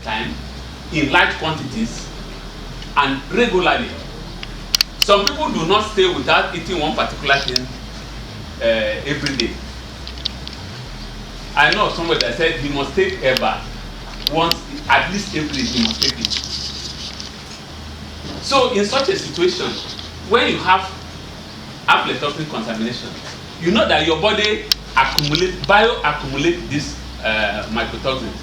time, in large quantities, and regularly. Some people do not stay without eating one particular thing every day. I know somebody that said he must take a bath once, at least every day he must take it. So in such a situation, when you have aflatoxin contamination, you know that your body bioaccumulate this mycotoxins.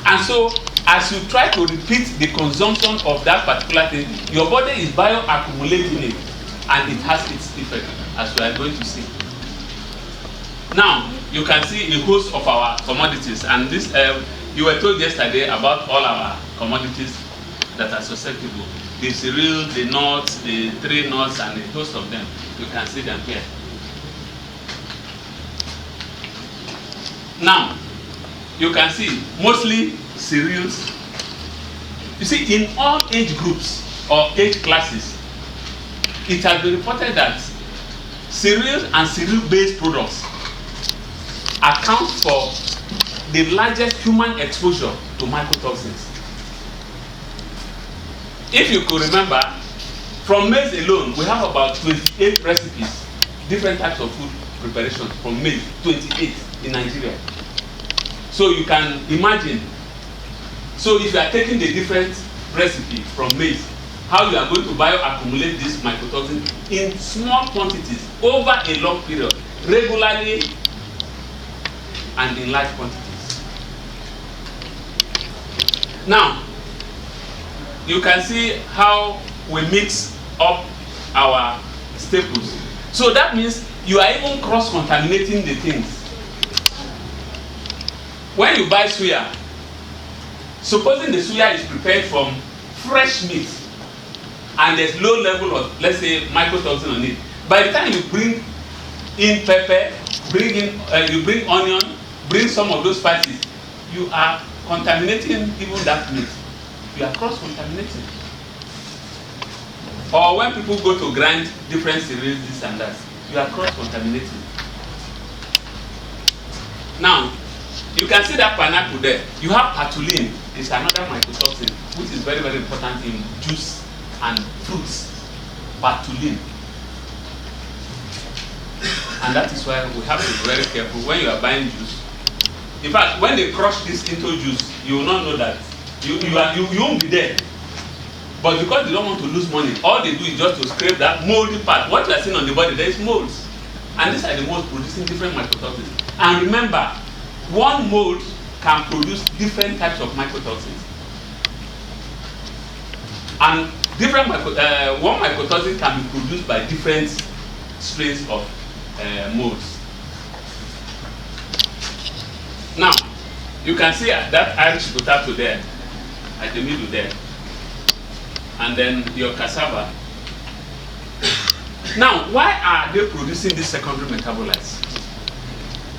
And so as you try to repeat the consumption of that particular thing, your body is bioaccumulating it, and it has its effect, as we are going to see. Now, you can see a host of our commodities, and this you were told yesterday about all our commodities that are susceptible. The cereals, the nuts, the tree nuts, and a host of them. You can see them here. Now, you can see mostly cereals. You see, in all age groups or age classes, it has been reported that cereals and cereal-based products account for the largest human exposure to mycotoxins. If you could remember, from maize alone, we have about 28 recipes, different types of food preparations from maize, 28 in Nigeria. So you can imagine, so if you are taking the different recipe from maize, how you are going to bioaccumulate this mycotoxin in small quantities over a long period, regularly and in large quantities. Now, you can see how we mix up our staples. So that means you are even cross-contaminating the things. When you buy suya, supposing the suya is prepared from fresh meat and there's low level of, let's say, mycotoxin on it, by the time you bring in pepper, you bring onion, bring some of those spices, you are contaminating even that meat. You are cross-contaminating. Or when people go to grind different cereals, this and that, you are cross-contaminating. Now, you can see that pineapple there. You have patulin. It's another mycotoxin, which is very, very important in juice and fruits. Patulin. And that is why we have to be very careful when you are buying juice. In fact, when they crush this into juice, you will not know that. You won't be there. But because they don't want to lose money, all they do is just to scrape that moldy part. What you are seeing on the body, there is molds. And these are the molds producing different mycotoxins. And remember, one mold can produce different types of mycotoxins. And one mycotoxin can be produced by different strains of molds. Now, you can see that Irish potato there, at the middle there, and then your cassava. Now, why are they producing these secondary metabolites?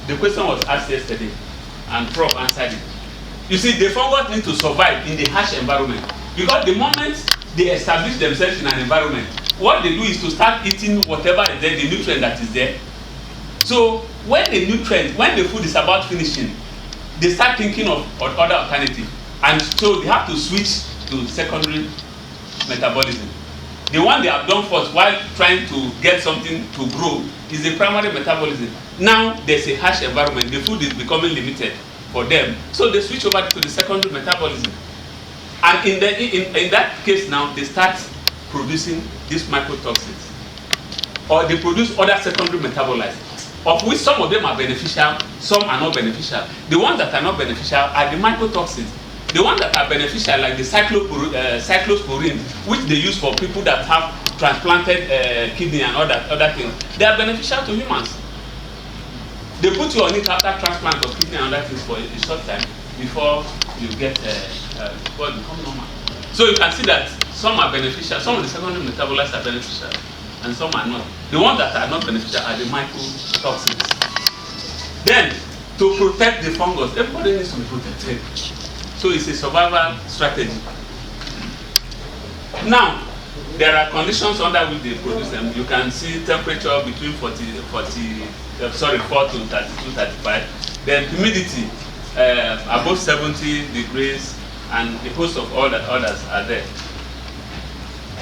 The question was asked yesterday, and Prof answered it. You see, the fungus need to survive in the harsh environment, because the moment they establish themselves in an environment, what they do is to start eating whatever is there, the nutrient that is there. So when the food is about finishing, they start thinking of other alternative, and so they have to switch to secondary metabolism. The one they have done first while trying to get something to grow is the primary metabolism. Now there's a harsh environment, the food is becoming limited for them, so they switch over to the secondary metabolism. And in that case now, they start producing these mycotoxins, or they produce other secondary metabolites, of which some of them are beneficial, some are not beneficial. The ones that are not beneficial are the mycotoxins. The ones that are beneficial, like the cyclosporine, which they use for people that have transplanted kidney and other things, they are beneficial to humans. They put you on it after transplant of kidney and other things for a short time before you get before you become normal. So you can see that some are beneficial, some of the secondary metabolites are beneficial, and some are not. The ones that are not beneficial are the mycotoxins. Then, to protect the fungus, everybody needs to be protected. So it's a survival strategy. Now, there are conditions under which they produce them. You can see temperature between 4 to 32, 35. Then humidity above 70 degrees and a host of all the others are there.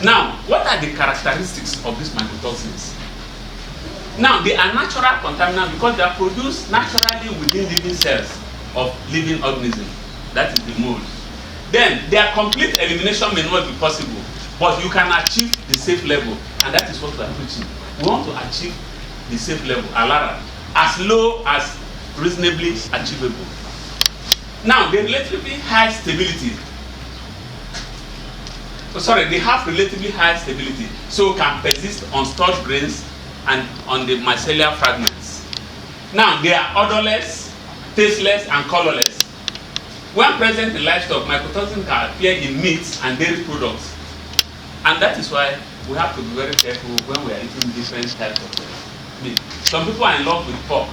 Now, what are the characteristics of these mycotoxins? Now, they are natural contaminants because they are produced naturally within living cells of living organisms. That is the mold. Then, their complete elimination may not be possible, but you can achieve the safe level, and that is what we are preaching. We want to achieve the safe level, ALARA, as low as reasonably achievable. Now, the relatively high stability. They have relatively high stability, so can persist on stored grains and on the mycelial fragments. Now, they are odorless, tasteless, and colorless. When present in livestock, mycotoxins can appear in meats and dairy products, and that is why we have to be very careful when we are eating different types of meat. Some people are in love with pork.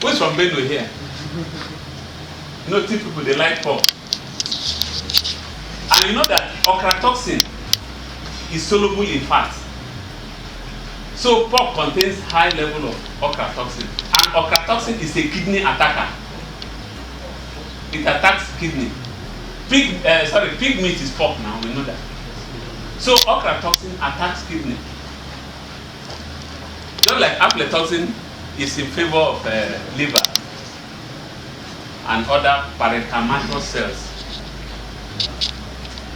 Who's from Benue here? You know, two people, they like pork. And you know that ochratoxin is soluble in fat. So pork contains high level of ochratoxin. And ochratoxin is a kidney attacker. It attacks kidney. Pig meat is pork now, we know that. So ochratoxin attacks kidney. Just like aflatoxin is in favor of liver and other parenchymatous cells.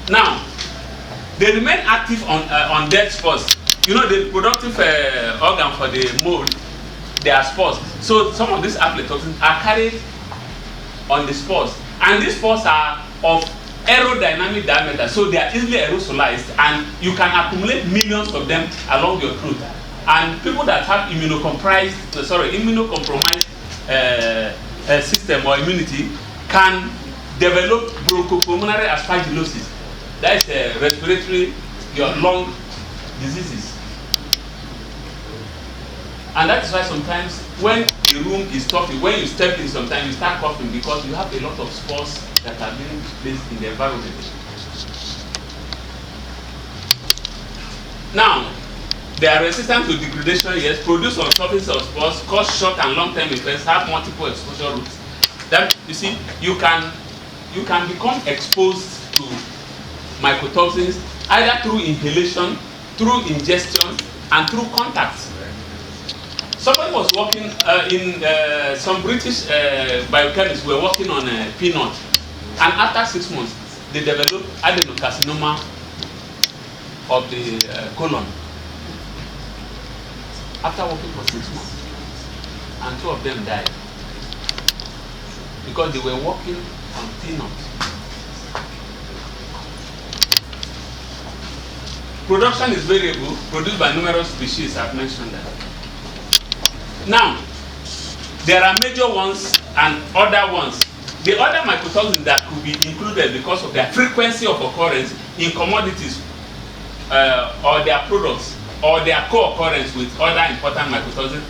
Now, they remain active on dead spores. You know, the productive organ for the mold, they are spores. So some of these aflatoxins are carried on the spores, and these spores are of aerodynamic diameter, so they are easily aerosolized, and you can accumulate millions of them along your throat. And people that have immunocompromised system or immunity can develop bronchopulmonary aspergillosis. That is respiratory, your lung diseases. And that is why sometimes when the room is stuffy, when you step in, sometimes you start coughing because you have a lot of spores that are being placed in the environment. Now, they are resistant to degradation, yes, produce on surface of spores, cause short and long-term effects, have multiple exposure routes. That, you see, you can become exposed to mycotoxins either through inhalation, through ingestion, and through contact. Somebody was working some British biochemists were working on peanut, and after 6 months, they developed adenocarcinoma of the colon. After working for 6 months, and 2 of them died because they were working on peanuts. Production is variable, produced by numerous species. I've mentioned that. Now, there are major ones and other ones. The other mycotoxins that could be included because of their frequency of occurrence in commodities or their products or their co-occurrence with other important mycotoxins.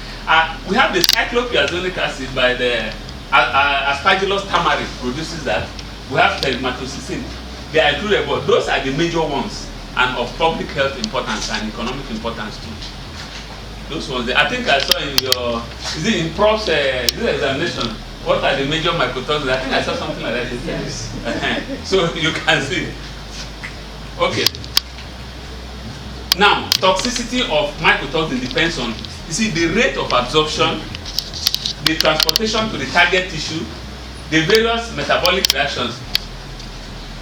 We have the cyclopiazonic acid by the Aspergillus tamarind produces that. We have terimatoxicin. They are included, but those are the major ones and of public health importance and economic importance too. Those ones, I think I saw in your, is it in Prof's this examination, what are the major mycotoxins? I think I saw something like that. Yes. So you can see. Okay. Now, toxicity of mycotoxin depends on, you see, the rate of absorption, the transportation to the target tissue, the various metabolic reactions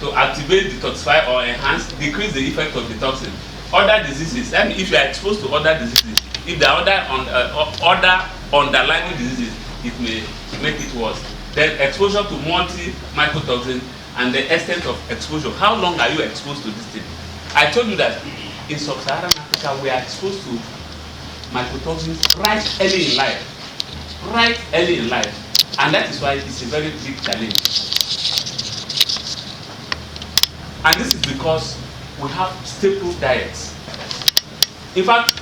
to activate, detoxify, or enhance, decrease the effect of the toxin. Other diseases, and if you are exposed to other diseases, if there are other underlying diseases, it may make it worse. Then exposure to multi-mycotoxin and the extent of exposure. How long are you exposed to this thing? I told you that in sub-Saharan Africa, we are exposed to mycotoxins right early in life. Right early in life. And that is why it's a very big challenge. And this is because we have staple diets. In fact,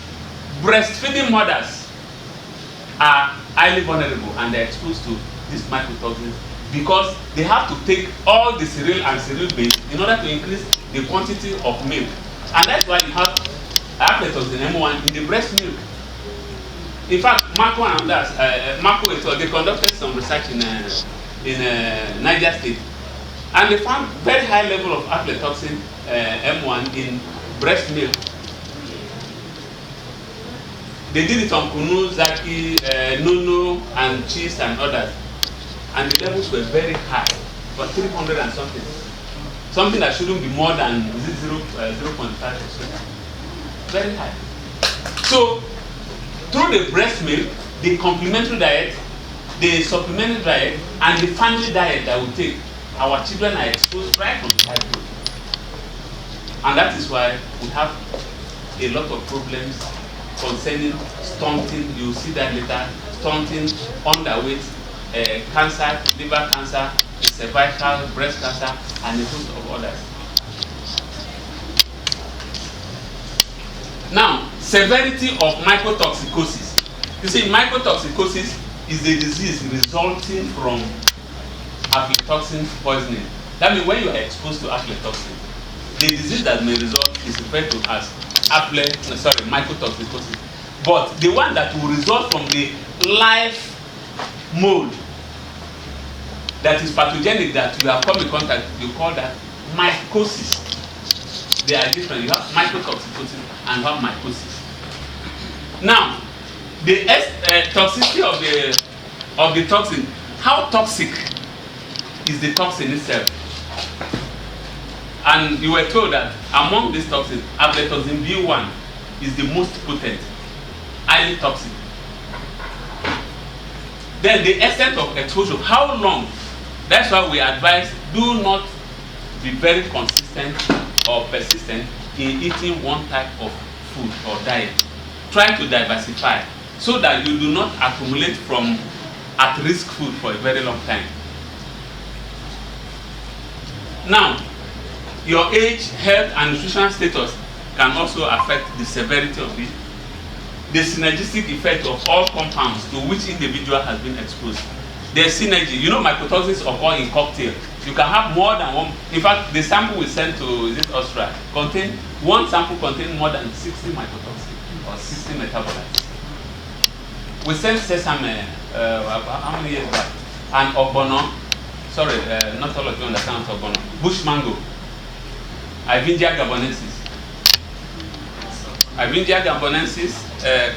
breastfeeding mothers are highly vulnerable and they're exposed to these mycotoxins because they have to take all the cereal and cereal base in order to increase the quantity of milk. And that's why you have aflatoxin M1 in the breast milk. In fact, Marco and others, they conducted some research in Niger State, and they found very high level of aflatoxin M1 in breast milk. They did it on kunu, zaki, nono, and cheese and others, and the levels were very high, about 300 and something. Something that shouldn't be more than 0.5%. Very high. So, through the breast milk, the complementary diet, the supplementary diet, and the family diet that we take, our children are exposed right from childhood. And that is why we have a lot of problems concerning stunting. You will see that later. Stunting, underweight, cancer, liver cancer, cervical, breast cancer, and a host of others. Now, severity of mycotoxicosis. You see, mycotoxicosis is a disease resulting from aflatoxin poisoning. That means when you are exposed to aflatoxin, the disease that may result is referred to as mycotoxicosis. But the one that will result from the live mold that is pathogenic that you have come in contact, you call that mycosis. They are different. You have mycotoxicosis and you have mycosis. Now, the toxicity of the toxin. How toxic is the toxin itself? And you were told that among these toxins, aflatoxin B1 is the most potent, highly toxic. Then the extent of exposure, how long? That's why we advise do not be very consistent or persistent in eating one type of food or diet. Try to diversify so that you do not accumulate from at-risk food for a very long time. Now, your age, health, and nutritional status can also affect the severity of it. The synergistic effect of all compounds to which individual has been exposed. There's synergy. You know, mycotoxins occur in cocktail. You can have more than one. In fact, the sample we sent to Austria one sample contains more than 60 mycotoxins or 60 metabolites. We sent sesame how many years back? And ogbono. Sorry, not all of you understand ogbono. Bush mango. Ivingia gabonensis. Ivingia gabonensis,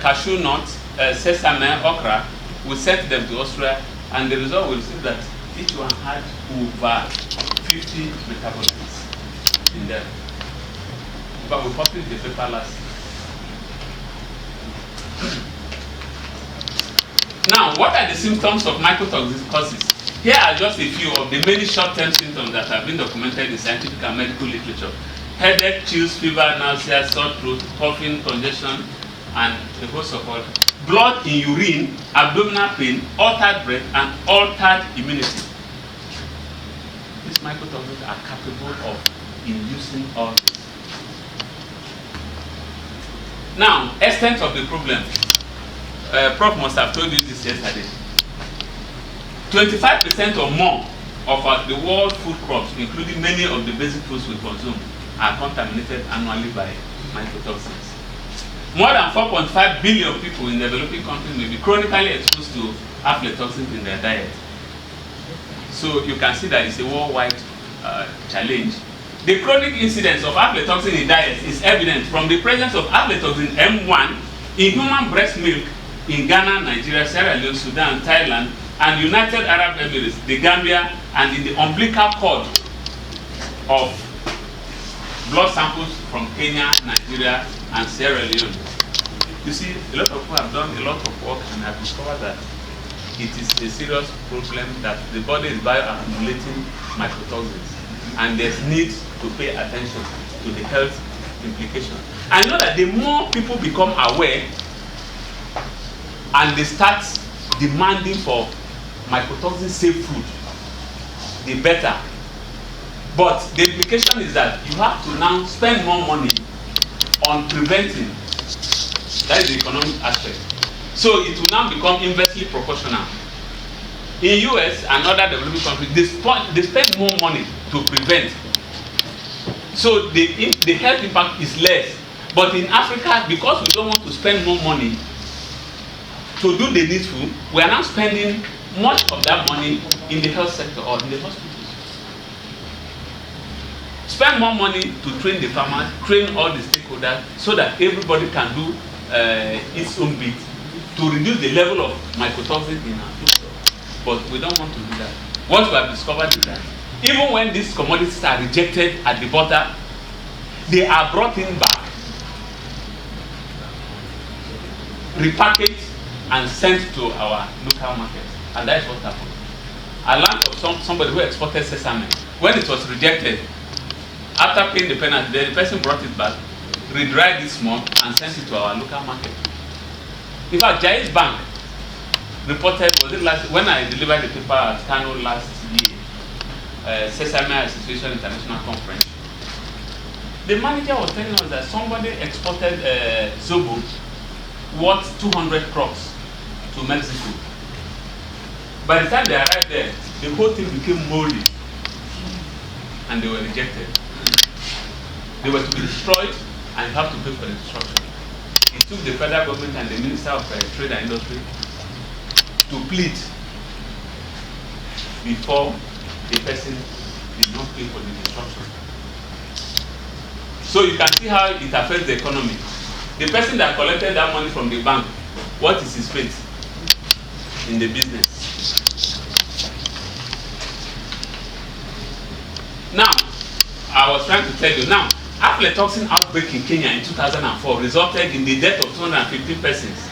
cashew nut, sesame, okra. We sent them to Austria, and the result will see that each one had over 50 metabolites in them. But we published the paper last. Now, what are the symptoms of mycotoxicosis? Here are just a few of the many short-term symptoms that have been documented in scientific and medical literature. Headache, chills, fever, nausea, sore throat, coughing, congestion, and a host of others. Blood in urine, abdominal pain, altered breath, and altered immunity. These mycotoxins are capable of inducing all this. Now, extent of the problem. Prof must have told you this yesterday. 25% or more of the world food crops, including many of the basic foods we consume, are contaminated annually by mycotoxins. More than 4.5 billion people in developing countries may be chronically exposed to aflatoxins in their diet. So you can see that it's a worldwide challenge. The chronic incidence of aflatoxin in diet is evident from the presence of aflatoxin M1 in human breast milk in Ghana, Nigeria, Sierra Leone, Sudan, Thailand, and United Arab Emirates, the Gambia, and in the umbilical cord of blood samples from Kenya, Nigeria, and Sierra Leone. You see, a lot of people have done a lot of work and have discovered that it is a serious problem that the body is bioaccumulating mycotoxins, and there's need to pay attention to the health implications. I know that the more people become aware and they start demanding for mycotoxin safe food, the better. But the implication is that you have to now spend more money on preventing. That is the economic aspect. So it will now become inversely proportional. In US and other developing countries, they spend more money to prevent. So the health impact is less. But in Africa, because we don't want to spend more money to do the needful, we are now spending much of that money in the health sector or in the hospitals. Spend more money to train the farmers, train all the stakeholders, so that everybody can do its own bit to reduce the level of mycotoxins in our food. But we don't want to do that. What we have discovered is that even when these commodities are rejected at the border, they are brought in back, repackaged, and sent to our local market. And that is what happened. I learned of somebody who exported sesame. When it was rejected, after paying the penalty, the person brought it back, re-dried it small, and sent it to our local market. In fact, Jai's Bank reported, when I delivered the paper at Kano last year, Sesame Association International Conference, the manager was telling us that somebody exported Zobo worth 200 crops to Mexico. By the time they arrived there, the whole thing became moldy and they were rejected. They were to be destroyed and you have to pay for the destruction. It took the federal government and the Minister of Trade and Industry to plead before the person did not pay for the destruction. So you can see how it affects the economy. The person that collected that money from the bank, what is his fate in the business? Now, I was trying to tell you, now, aflatoxin outbreak in Kenya in 2004 resulted in the death of 215 persons.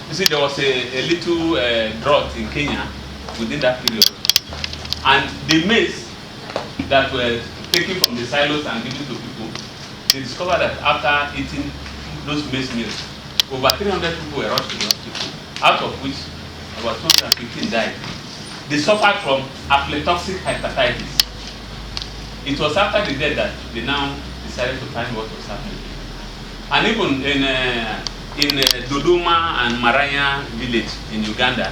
You see, there was a little drought in Kenya within that period. And the maize that were taken from the silos and given to people, they discovered that after eating those maize meals, over 300 people were rushed to the hospital, out of which about 215 died. They suffered from aflatoxic hepatitis. It was after the death that they now decided to find what was happening. And even in Dodoma and Maranya village in Uganda,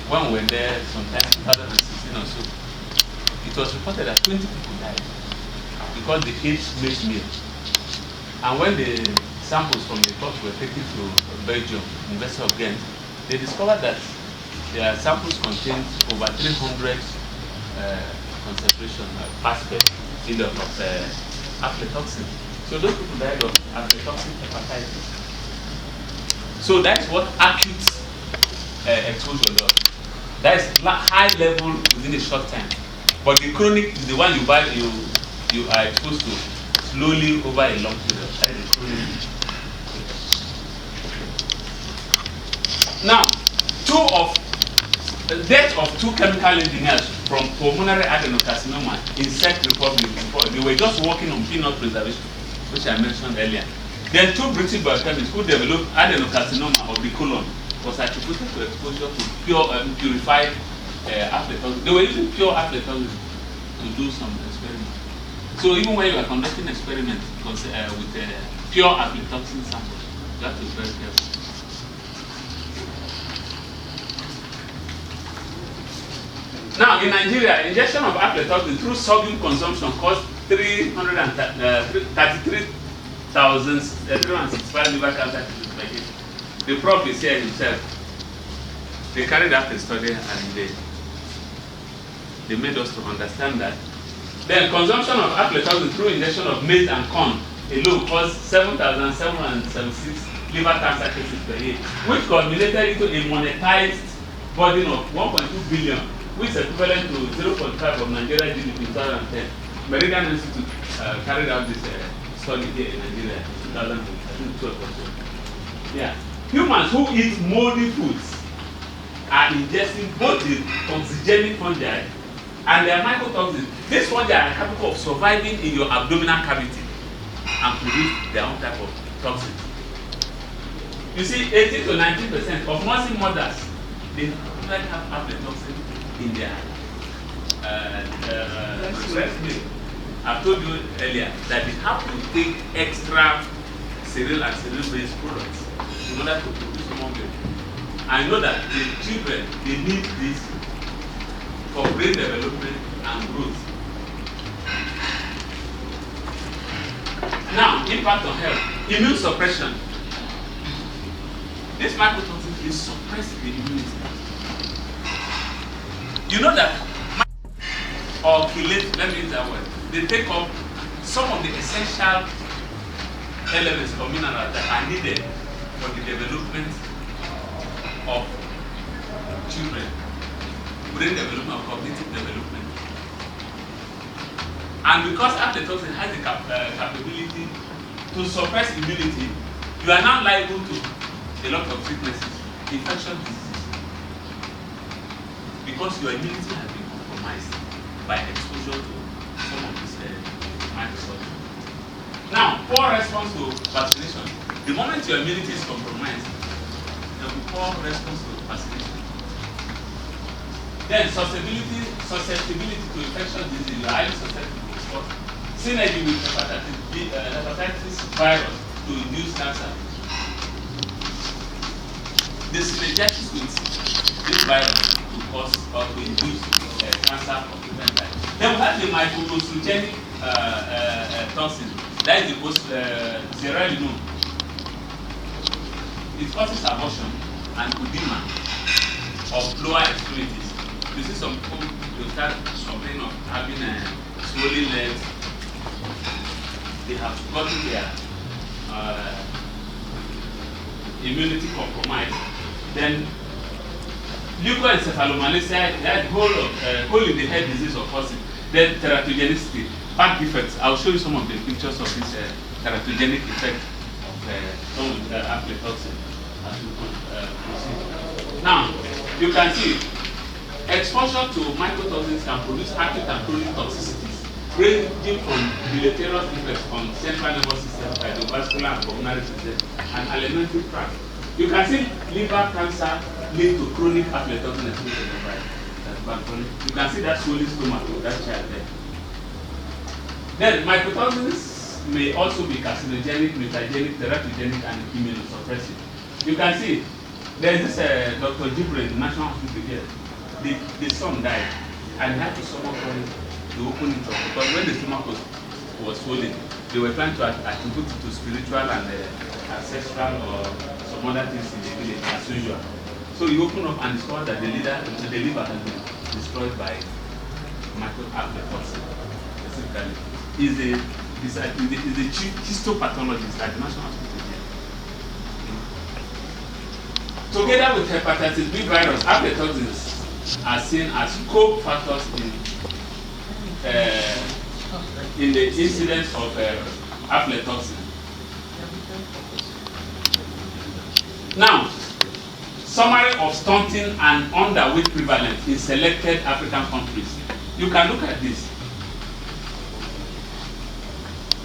when we were there sometime 2016 or so, it was reported that 20 people died because they ate maize meal. And when the samples from the crops were taken to Belgium, University of Ghent, they discovered that their samples contained over 300 concentration particles in the aflatoxin. So those people died of aflatoxin hepatitis. So that's what acute exposure does. That is high level within a short time. But the chronic is the one you are exposed to slowly over a long period of time. Now, the death of two chemical engineers from pulmonary adenocarcinoma in Czech Republic before. They were just working on peanut preservation, which I mentioned earlier. Then two British biochemists who developed adenocarcinoma of the colon was attributed to exposure to pure purified aflatoxin. They were using pure aflatoxin to do some experiments. So even when you are conducting experiments with pure aflatoxin samples, you have to be very careful. Now, in Nigeria, injection of aflatoxin through sorghum consumption costs 33,365 liver cancer cases per year. The prof is here himself. They carried out a study and they made us to understand that. Then consumption of aflatoxin through injection of maize and corn alone costs 7,776 liver cancer cases per year, which culminated into a monetized burden of 1.2 billion. Which is equivalent to 0.5 of Nigeria GDP in 2010. Meridian Institute carried out this study here in Nigeria in 2012 or so. Yeah. Humans who eat moldy foods are ingesting both the toxigenic fungi and their mycotoxins. These fungi are capable of surviving in your abdominal cavity and produce their own type of toxin. You see, 80 to 90% of nursing mothers, they have aflatoxin in their breast milk. I've told you earlier that they have to take extra cereal and cereal-based products in order to produce more milk. I know that the children, they need this for brain development and growth. Now, impact on health. Immune suppression. This mycotoxin is suppressing the immune system. You know that or chelate, let me use that word, they take up some of the essential elements or minerals that are needed for the development of children, brain development or cognitive development. And because aflatoxin has the capability to suppress immunity, you are now liable to a lot of sicknesses, infectious diseases, because your immunity has been compromised by exposure to some of these microsomes. Now, poor response to vaccination. The moment your immunity is compromised, there will be poor response to vaccination. Then susceptibility to infectious disease. You are highly susceptible. Synergy with hepatitis virus to induce cancer. The synergitis with this virus to cause or to induce cancer or different types. Then we have the microtoxigenic toxin. That is the most zearalenone. It causes abortion and edema of lower extremities. You see some people will start complaining of having swollen legs. They have gotten their immunity compromised. Then leukoencephalomalacia, that hole in the head disease of person. Then teratogenicity, back defects. I'll show you some of the pictures of this teratogenic effect of some of the aflatoxin as we proceed. Now, you can see exposure to mycotoxins can produce acute and chronic toxicities, ranging from deleterious effects on central nervous system, cardiovascular and pulmonary system, and alimentary tract. You can see liver cancer linked to chronic aflatoxin exposure. You can see that swollen stomach of that child there. Then mycotoxins may also be carcinogenic, mutagenic, teratogenic, and immunosuppressive. You can see there is this Dr. Jibril, the National Hospital here. The son died, and he had to stomach to open it up because when the stomach was swollen, they were trying to attribute it to spiritual and ancestral or some other things in the village as usual. So he opened up and discovered that the liver has been destroyed by aflatoxin. Specifically, he's a chief histopathologist at the National Hospital here. Together with hepatitis B virus, aflatoxins are seen as co-factors in the incidence of aflatoxin. Now, summary of stunting and underweight prevalence in selected African countries. You can look at this.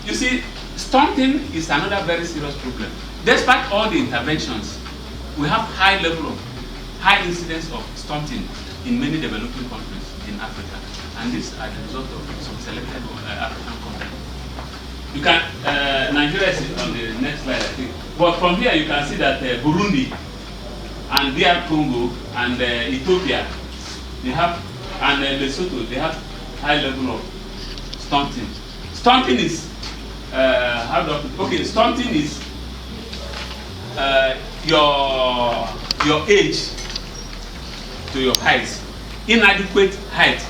You see, stunting is another very serious problem. Despite all the interventions, we have high incidence of stunting in many developing countries in Africa, and this are the result of some selected African countries. You can Nigeria is on the next slide, I think. But from here you can see that Burundi and DR Congo and Ethiopia, they have, and Lesotho, they have high level of stunting. Stunting is stunting is your age to your height, inadequate height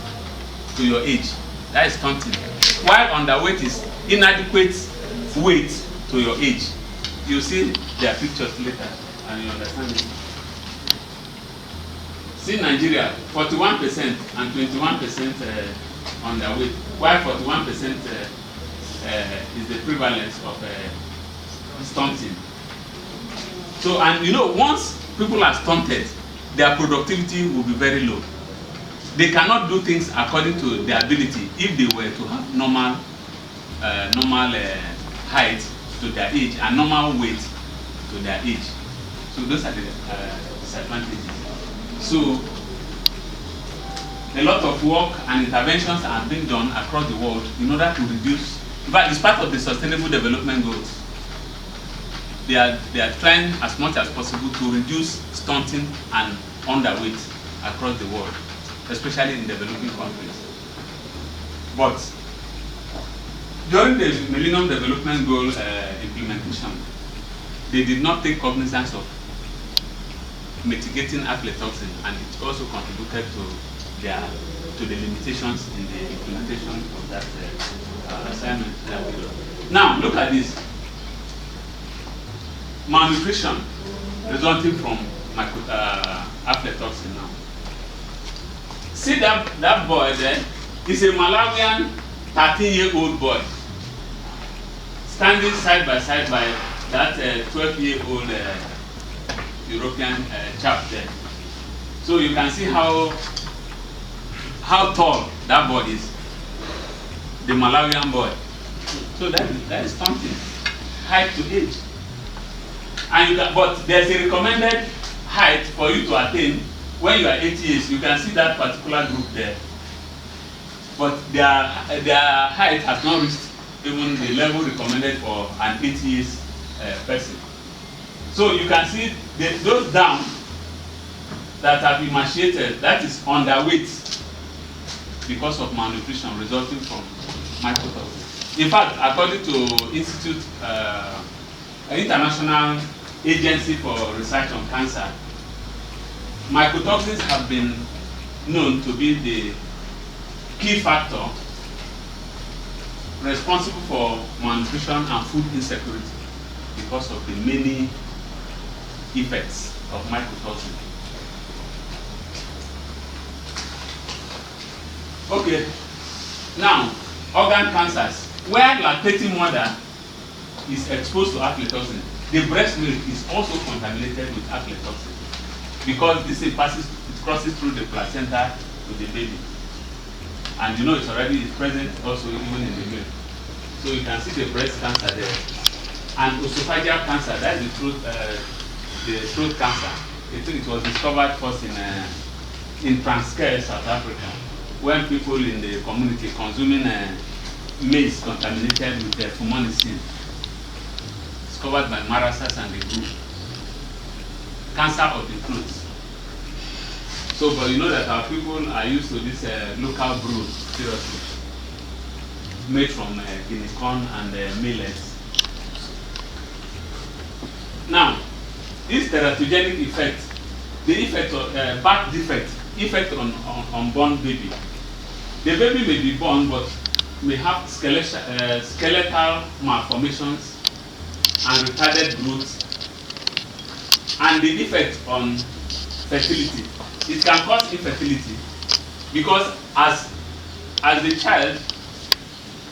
to your age. That is stunting. While underweight is inadequate weight to your age. You see their pictures later and you understand it. See Nigeria, 41% and 21% underweight, while 41% is the prevalence of stunting. So, and you know, once people are stunted, their productivity will be very low. They cannot do things according to their ability if they were to have normal height to their age and normal weight to their age. So those are the disadvantages. So a lot of work and interventions are being done across the world in order to reduce, in fact, it's part of the Sustainable Development Goals. They are trying as much as possible to reduce stunting and underweight across the world, especially in developing countries. But during the Millennium Development Goal implementation, they did not take cognizance of mitigating aflatoxin, and it also contributed to to the limitations in the implementation of that assignment. Now, look at this. Malnutrition resulting from aflatoxin now. See that boy there? He's a Malawian 13-year-old boy standing side by that 12-year-old European chap there. So you can see how tall that boy is, the Malawian boy. So that is something, height to age. And but there's a recommended height for you to attain when you are 80 years. You can see that particular group there. But their height has not reached even the level recommended for an 80 years person. So you can see those down that have emaciated, that is underweight because of malnutrition resulting from mycotoxins. In fact, according to International Agency for Research on Cancer, mycotoxins have been known to be the key factor responsible for malnutrition and food insecurity because of the many effects of mycotoxin. Okay, now organ cancers. Where lactating mother is exposed to aflatoxin, the breast milk is also contaminated with aflatoxin because this crosses through the placenta to the baby, and you know it's already present also even in the milk. So you can see the breast cancer there, and esophageal cancer. That's the throat cancer. It was discovered first in Transkei, South Africa, when people in the community consuming maize contaminated with fumonisin, discovered by Marasas and the group. Cancer of the throat. So, but you know that our people are used to this local brew, seriously, made from guinea corn and millets. Now, this teratogenic effect, the effect of birth defect, effect on unborn baby. The baby may be born but may have skeletal malformations and retarded growth, and the effect on fertility. It can cause infertility because as the child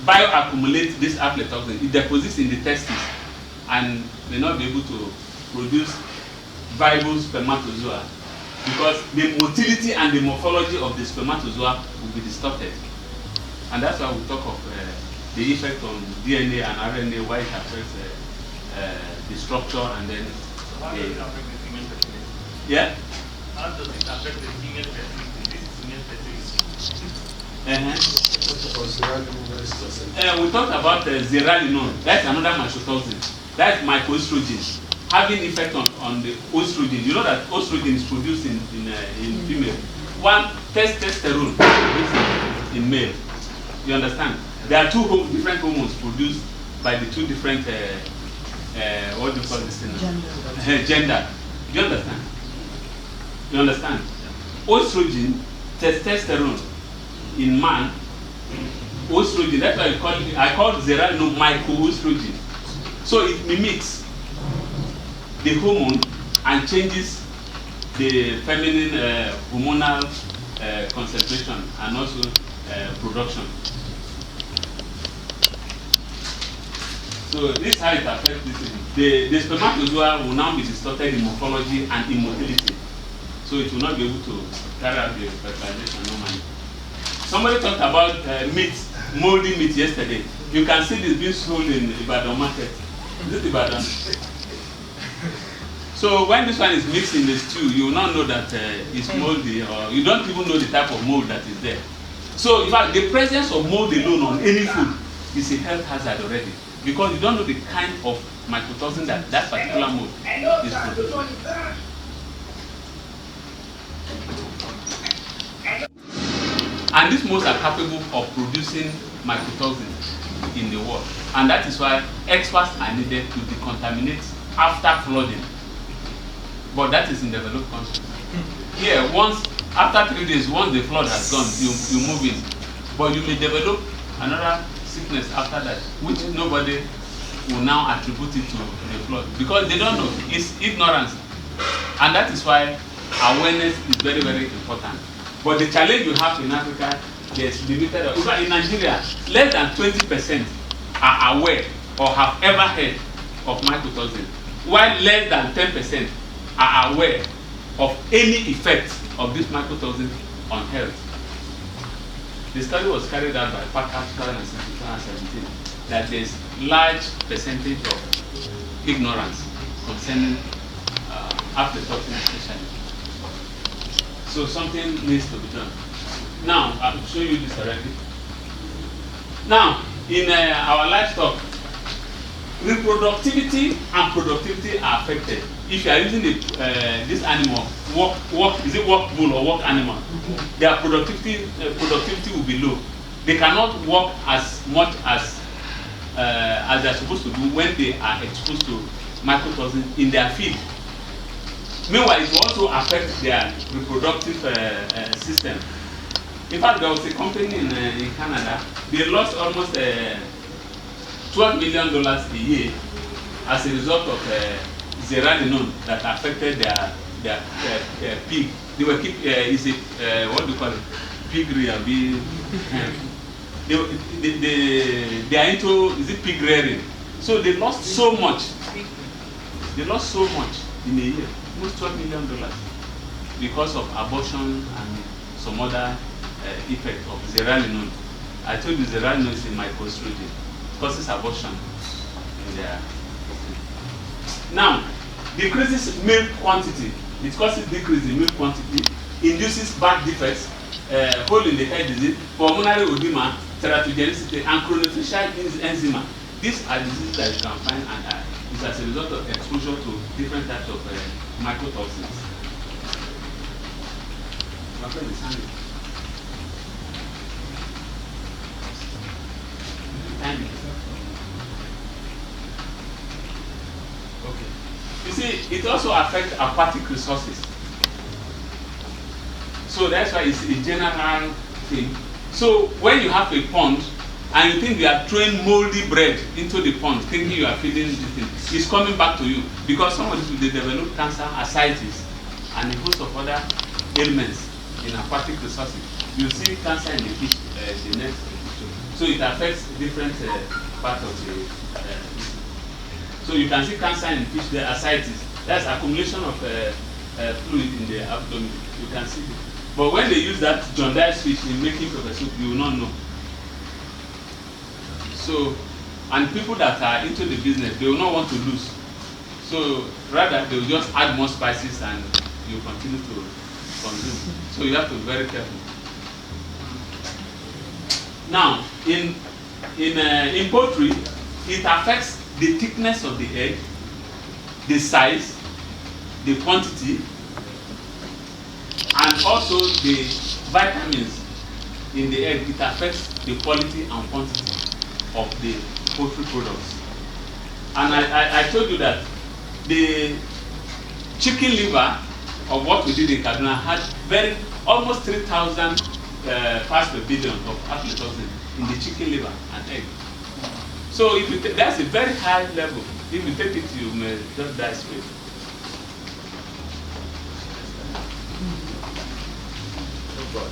bioaccumulates this aflatoxin, it deposits in the testes and may not be able to produce viable spermatozoa because the motility and the morphology of the spermatozoa will be distorted. And that's why we talk of the effect on DNA and RNA, why it affects the structure and then. So how does it affect the female fertility? Yeah? How does it affect the female fertility? This is female fertility. We talked about zearalenone. That's another mycotoxin. That's mycoestrogen, having effect on the estrogen. You know that estrogen is produced in female. One, testosterone in male. You understand? There are two different hormones produced by the two different what do you call this thing? Gender. Do you understand? You understand? Estrogen, testosterone in man, estrogen. That's why I call zearalenone mycoestrogen. So it mimics the hormone and changes the feminine hormonal concentration and also production. So this is how it affects this thing. The spermatozoa will now be distorted in morphology and in motility. So it will not be able to carry out the fertilization normally. Somebody talked about meat, moldy meat yesterday. You can see this being sold in Ibadan market. Is it Ibadan? So when this one is mixed in the stew, you will not know that it's moldy, or you don't even know the type of mold that is there. So in fact, the presence of mold alone on any food is a health hazard already, because you don't know the kind of mycotoxin that particular mold is producing. And these molds are capable of producing mycotoxin in the world, and that is why experts are needed to decontaminate after flooding. But that is in developed countries. Here, once After 3 days, once the flood has gone, you move in. But you may develop another sickness after that, which nobody will now attribute it to the flood because they don't know. It's ignorance, and that is why awareness is very, very important. But the challenge you have in Africa, there's limited. In Nigeria, less than 20% are aware or have ever heard of mycotoxin, while less than 10% are aware of any effect of this mycotoxin on health. The study was carried out by Parker 2017 that there is large percentage of ignorance concerning aflatoxin especially. So something needs to be done. Now, I'll show you this already. Now, in our livestock, reproductivity and productivity are affected. If you are using this animal, is it work bull or work animal? Their productivity will be low. They cannot work as much as they are supposed to do when they are exposed to mycotoxin in their feed. Meanwhile, it will also affect their reproductive system. In fact, there was a company in Canada. They lost almost $12 million a year as a result of zearalenone that affected their pig. They were keep what do you call it? Piggery. They are into pig rearing. So they lost so much. They lost so much in a year, almost $12 million, because of abortion and some other effect of zearalenone. I told you zearalenone is a microestrogen. It causes abortion in their. Now, decreases milk quantity. It causes decrease in milk quantity, induces birth defects, hole in the head disease, pulmonary edema, teratogenicity, and chronifacial eczema. These are diseases that you can find, and it's as a result of exposure to different types of mycotoxins. My friend is hanging. Okay. You see, it also affects aquatic resources. So that's why it's a general thing. So when you have a pond and you think you are throwing moldy bread into the pond, thinking you are feeding this thing, it's coming back to you because some of these will develop cancer, ascites, and a host of other ailments in aquatic resources. You see cancer in the fish, the next picture. So it affects different parts of the. So you can see cancer in fish, the ascites. That's accumulation of fluid in the abdomen. You can see it. But when they use that jaundiced fish in making pepper soup, you will not know. So, and people that are into the business, they will not want to lose. So rather, they will just add more spices and you continue to consume. So you have to be very careful. Now, in poultry, it affects the thickness of the egg, the size, the quantity, and also the vitamins in the egg. It affects the quality and quantity of the poultry products. And I told you that the chicken liver of what we did in Kaduna had almost 3,000 parts per billion of aflatoxin in the chicken liver and egg. So if you that's a very high level. If you take it, you may just die straight. Oh God.